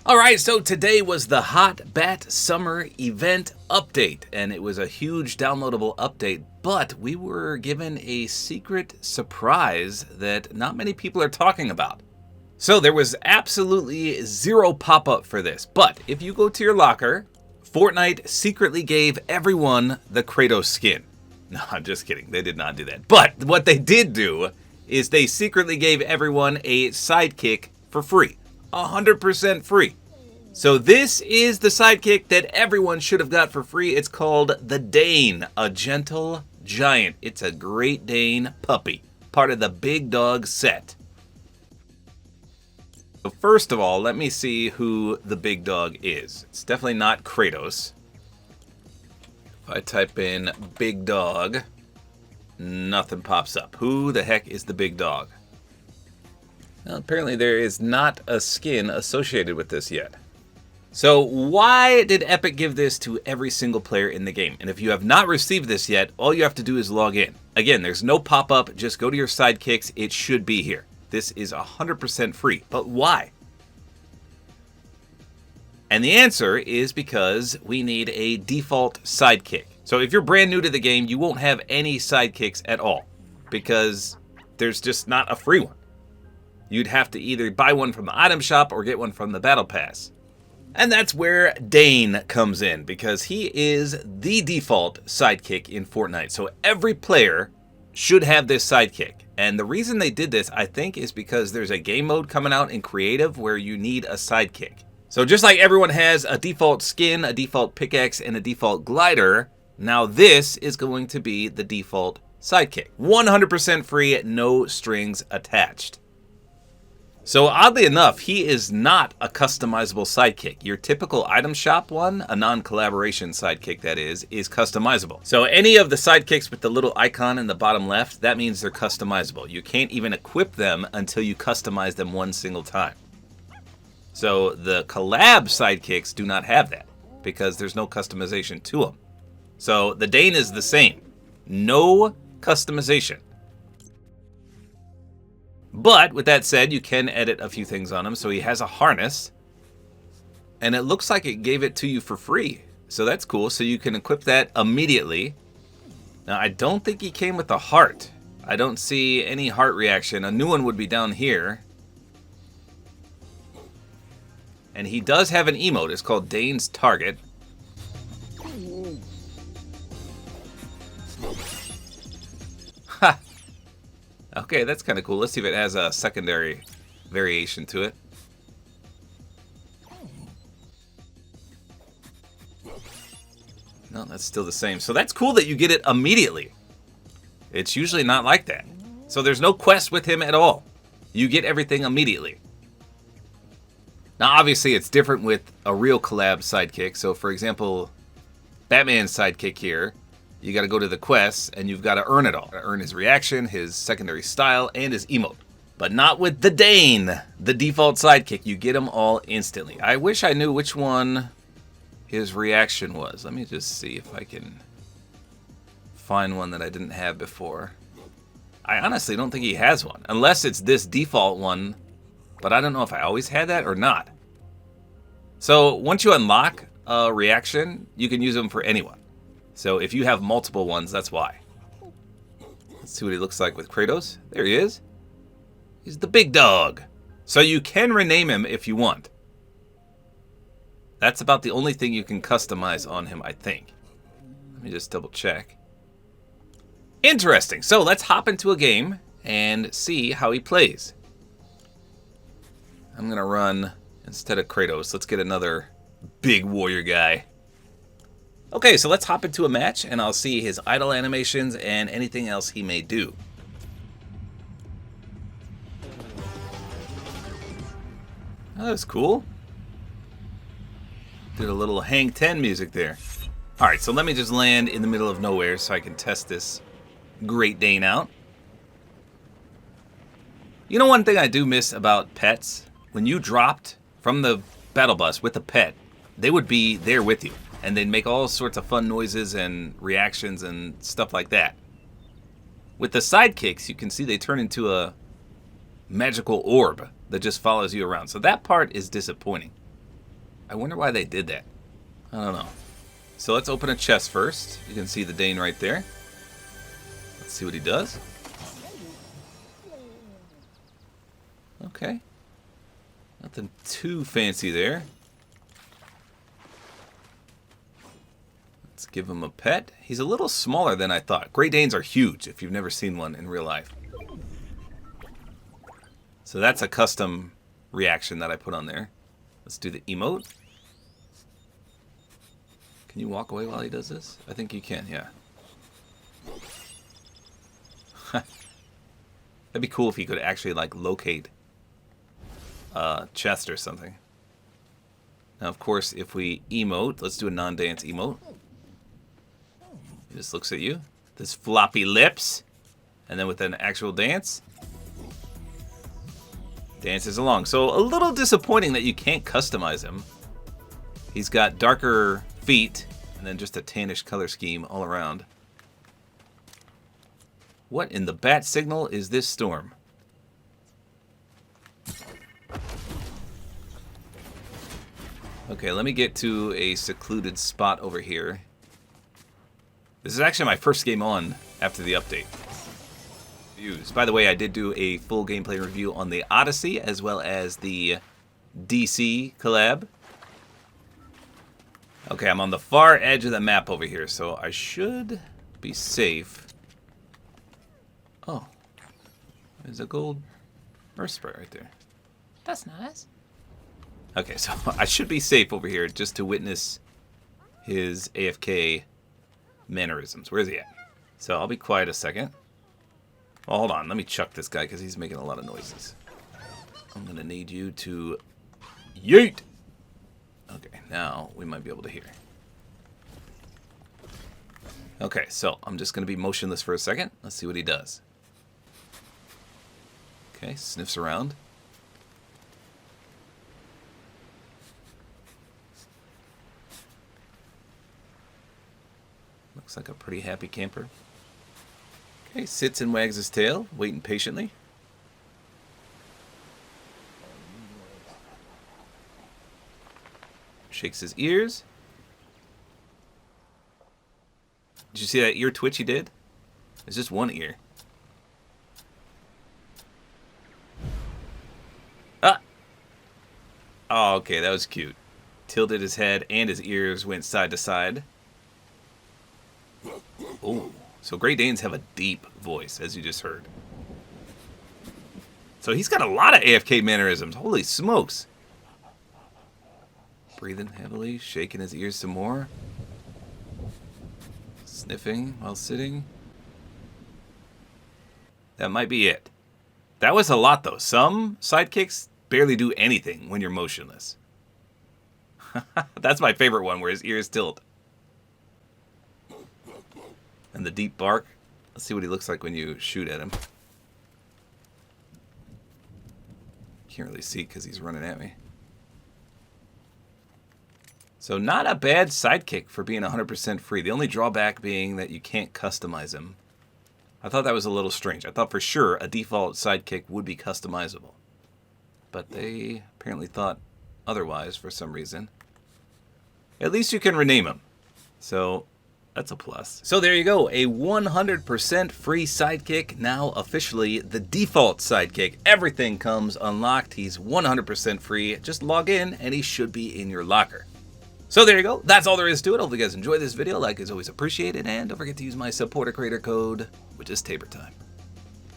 Alright, so today was the Hot Bat Summer Event Update, and it was a huge downloadable update, but we were given a secret surprise that not many people are talking about. So there was absolutely zero pop-up for this, but if you go to your locker, Fortnite secretly gave everyone the Kratos skin. No, I'm just kidding, they did not do that. But what they did do is they secretly gave everyone a Sidekick for free. 100% free. So this is the Sidekick that everyone should have got for free. It's called the Dane, a gentle giant. It's a Great Dane puppy, part of the Big Dog set. So first of all, let me see who the big dog is. It's definitely not Kratos. If I type in big dog, nothing pops up. Who the heck is the big dog? Well, apparently there is not a skin associated with this yet. So why did Epic give this to every single player in the game? And if you have not received this yet, all you have to do is log in. Again, there's no pop-up, just go to your sidekicks, it should be here. This is 100% free, but why? And the answer is because we need a default sidekick. So if you're brand new to the game, you won't have any sidekicks at all, because there's just not a free one. You'd have to either buy one from the item shop or get one from the battle pass. And that's where Dane comes in, because he is the default sidekick in Fortnite. So every player should have this sidekick. And the reason they did this, I think, is because there's a game mode coming out in creative where you need a sidekick. So just like everyone has a default skin, a default pickaxe, and a default glider, now this is going to be the default sidekick. 100% free, no strings attached. So oddly enough, he is not a customizable sidekick. Your typical item shop one, a non-collaboration sidekick that is customizable. So any of the sidekicks with the little icon in the bottom left, that means they're customizable. You can't even equip them until you customize them one single time. So the collab sidekicks do not have that because there's no customization to them. So the Dane is the same. No customization. But with that said, you can edit a few things on him. So he has a harness, and it looks like it gave it to you for free. So that's cool. So you can equip that immediately. Now, I don't think he came with a heart. I don't see any heart reaction. A new one would be down here. And he does have an emote. It's called Dane's Target. Ha! Okay, that's kind of cool. Let's see if it has a secondary variation to it. No, that's still the same. So that's cool that you get it immediately. It's usually not like that. So there's no quest with him at all. You get everything immediately. Now, obviously, it's different with a real collab sidekick. So, for example, Batman's sidekick here, you got to go to the quests, and you've got to earn it all. Earn his reaction, his secondary style, and his emote. But not with the Dane, the default sidekick. You get them all instantly. I wish I knew which one his reaction was. Let me just see if I can find one that I didn't have before. I honestly don't think he has one, unless it's this default one, but I don't know if I always had that or not. So once you unlock a reaction, you can use them for anyone. So if you have multiple ones, that's why. Let's see what he looks like with Kratos. There he is. He's the big dog. So you can rename him if you want. That's about the only thing you can customize on him, I think. Let me just double check. Interesting. So let's hop into a game and see how he plays. I'm going to run, instead of Kratos, let's get another big warrior guy. Okay, so let's hop into a match, and I'll see his idle animations and anything else he may do. Oh, that's cool. Did a little Hang 10 music there. Alright, so let me just land in the middle of nowhere so I can test this Great Dane out. You know one thing I do miss about pets? When you dropped from the battle bus with a pet, they would be there with you. And they'd make all sorts of fun noises and reactions and stuff like that. With the sidekicks, you can see they turn into a magical orb that just follows you around. So that part is disappointing. I wonder why they did that. I don't know. So let's open a chest first. You can see the Dane right there. Let's see what he does. Okay. Nothing too fancy there. Let's give him a pet. He's a little smaller than I thought. Great Danes are huge if you've never seen one in real life. So that's a custom reaction that I put on there. Let's do the emote. Can you walk away while he does this? I think you can, yeah. That'd be cool if he could actually, like, locate a chest or something. Now, of course, if we emote, let's do a non-dance emote. He just looks at you. This floppy lips. And then with an actual dance, dances along. So a little disappointing that you can't customize him. He's got darker feet and then just a tannish color scheme all around. What in the bat signal is this storm? Okay, let me get to a secluded spot over here. This is actually my first game on after the update. Views. By the way, I did do a full gameplay review on the Odyssey as well as the DC collab. Okay, I'm on the far edge of the map over here, so I should be safe. Oh, there's a gold earth sprite right there. That's nice. Okay, so I should be safe over here just to witness his AFK mannerisms. Where is he at? So I'll be quiet a second. Oh, hold on, let me chuck this guy because he's making a lot of noises. I'm going to need you to yeet. Okay, now we might be able to hear. Okay, so I'm just going to be motionless for a second. Let's see what he does. Okay, sniffs around. Looks like a pretty happy camper. Okay, sits and wags his tail, waiting patiently. Shakes his ears. Did you see that ear twitch he did? It's just one ear. Ah! Oh, okay, that was cute. Tilted his head and his ears went side to side. Oh, so Great Danes have a deep voice, as you just heard. So he's got a lot of AFK mannerisms. Holy smokes. Breathing heavily, shaking his ears some more. Sniffing while sitting. That might be it. That was a lot, though. Some sidekicks barely do anything when you're motionless. That's my favorite one, where his ears tilt. And the deep bark. Let's see what he looks like when you shoot at him. Can't really see because he's running at me. So not a bad sidekick for being 100% free. The only drawback being that you can't customize him. I thought that was a little strange. I thought for sure a default sidekick would be customizable. But they apparently thought otherwise for some reason. At least you can rename him. So that's a plus. So there you go. A 100% free sidekick. Now officially the default sidekick. Everything comes unlocked. He's 100% free. Just log in and he should be in your locker. So there you go. That's all there is to it. Hopefully you guys enjoyed this video. Like is always appreciated. And don't forget to use my Support-A-Creator Code, which is tabortime.